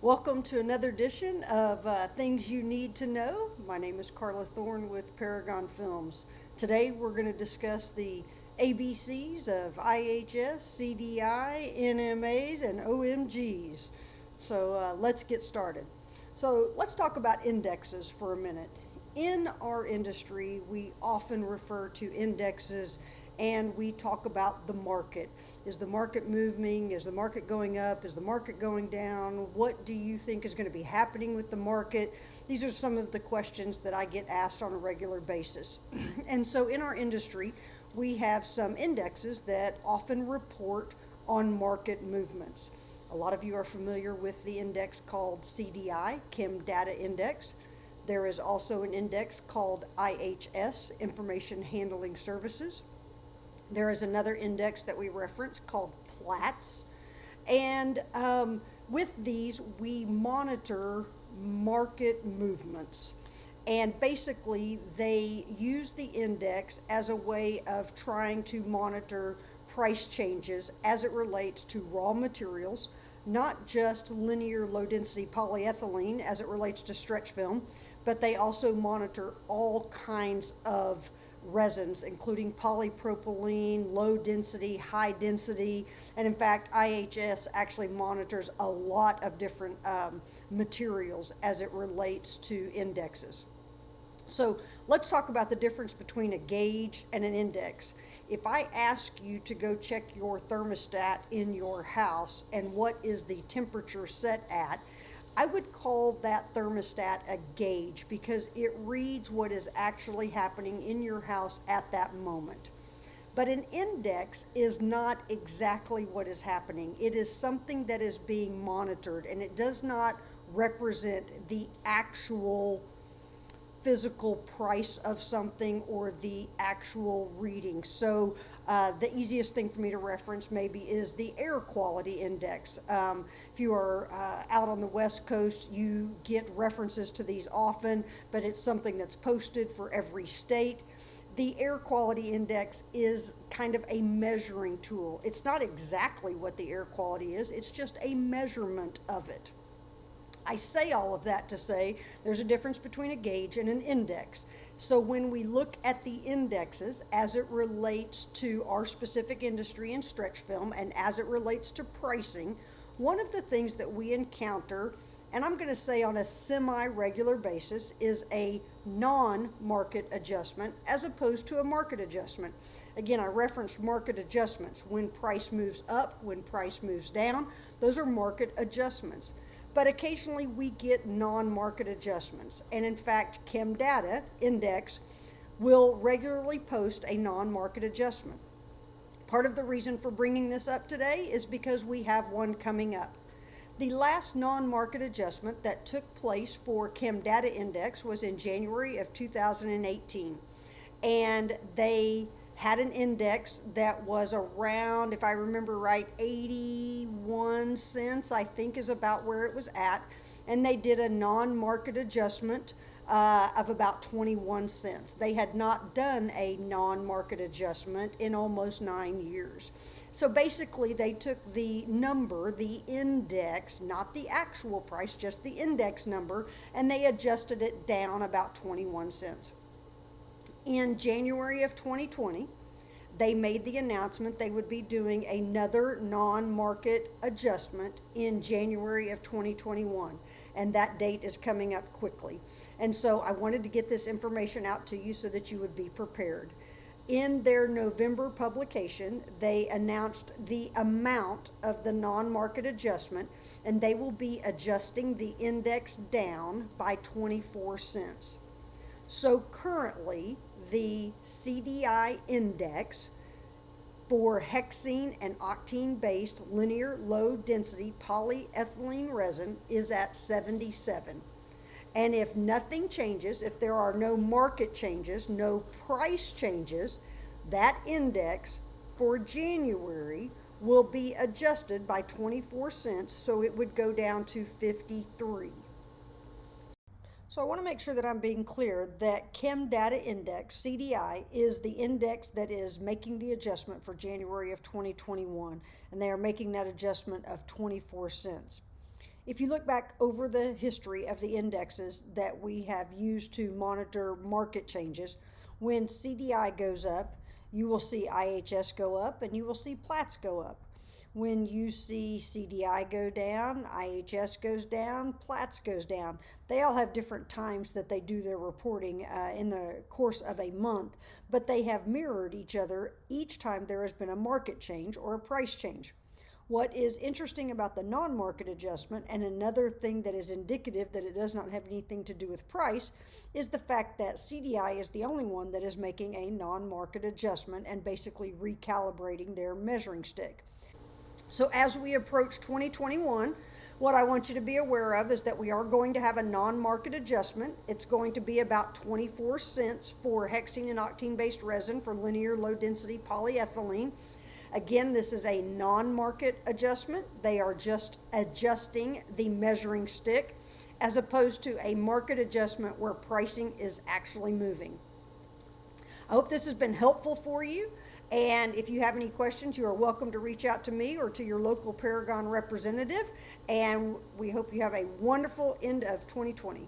Welcome to another edition of Things You Need to Know. My name is Carla Thorne with Paragon Films. Today we're going to discuss the ABCs of IHS, CDI, NMAs, and OMGs. So let's get started. So let's talk about indexes for a minute. In our industry, we often refer to indexes and we talk about the market. Is the market moving? Is the market going up? Is the market going down? What do you think is going to be happening with the market? These are some of the questions that I get asked on a regular basis. And so in our industry, we have some indexes that often report on market movements. A lot of you are familiar with the index called CDI, Chem Data Index. There is also an index called IHS, Information Handling Services. There is another index that we reference called Platts. And with these, we monitor market movements. And basically, they use the index as a way of trying to monitor price changes as it relates to raw materials, not just linear low density polyethylene as it relates to stretch film, but they also monitor all kinds of resins, including polypropylene, low density, high density, and in fact, IHS actually monitors a lot of different materials as it relates to indexes. So let's talk about the difference between a gauge and an index. If I ask you to go check your thermostat in your house and what is the temperature set at, I would call that thermostat a gauge because it reads what is actually happening in your house at that moment. But an index is not exactly what is happening. It is something that is being monitored, and it does not represent the actual physical price of something or the actual reading. So the easiest thing for me to reference maybe is the air quality index. If you are out on the West Coast, you get references to these often, but it's something that's posted for every state. The air quality index is kind of a measuring tool. It's not exactly what the air quality is, it's just a measurement of it. I say all of that to say there's a difference between a gauge and an index. So when we look at the indexes as it relates to our specific industry in stretch film and as it relates to pricing, one of the things that we encounter, and I'm going to say on a semi-regular basis, is a non-market adjustment as opposed to a market adjustment. Again, I referenced market adjustments. When price moves up, when price moves down, those are market adjustments. But occasionally we get non-market adjustments. And in fact, Chem Data Index will regularly post a non-market adjustment. Part of the reason for bringing this up today is because we have one coming up. The last non-market adjustment that took place for Chem Data Index was in January of 2018. And they had an index that was around, if I remember right, 81 cents, I think is about where it was at. And they did a non-market adjustment of about 21 cents. They had not done a non-market adjustment in almost 9 years. So basically they took the number, the index, not the actual price, just the index number, and they adjusted it down about 21 cents. In January of 2020, they made the announcement they would be doing another non-market adjustment in January of 2021, and that date is coming up quickly. And so I wanted to get this information out to you so that you would be prepared. In their November publication, they announced the amount of the non-market adjustment, and they will be adjusting the index down by 24 cents. So currently, the CDI index for hexene and octene-based linear low-density polyethylene resin is at 77. And if nothing changes, if there are no market changes, no price changes, that index for January will be adjusted by 24 cents, so it would go down to 53. So I want to make sure that I'm being clear that Chem Data Index, CDI, is the index that is making the adjustment for January of 2021, and they are making that adjustment of 24 cents. If you look back over the history of the indexes that we have used to monitor market changes, when CDI goes up, you will see IHS go up and you will see Platts go up. When you see CDI go down, IHS goes down, Platts goes down. They all have different times that they do their reporting in the course of a month, but they have mirrored each other each time there has been a market change or a price change. What is interesting about the non-market adjustment, and another thing that is indicative that it does not have anything to do with price, is the fact that CDI is the only one that is making a non-market adjustment and basically recalibrating their measuring stick. So as we approach 2021, what I want you to be aware of is that we are going to have a non-market adjustment. It's going to be about 24 cents for hexene and octene-based resin for linear low-density polyethylene. Again, this is a non-market adjustment. They are just adjusting the measuring stick as opposed to a market adjustment where pricing is actually moving. I hope this has been helpful for you. And if you have any questions, you are welcome to reach out to me or to your local Paragon representative. And we hope you have a wonderful end of 2020.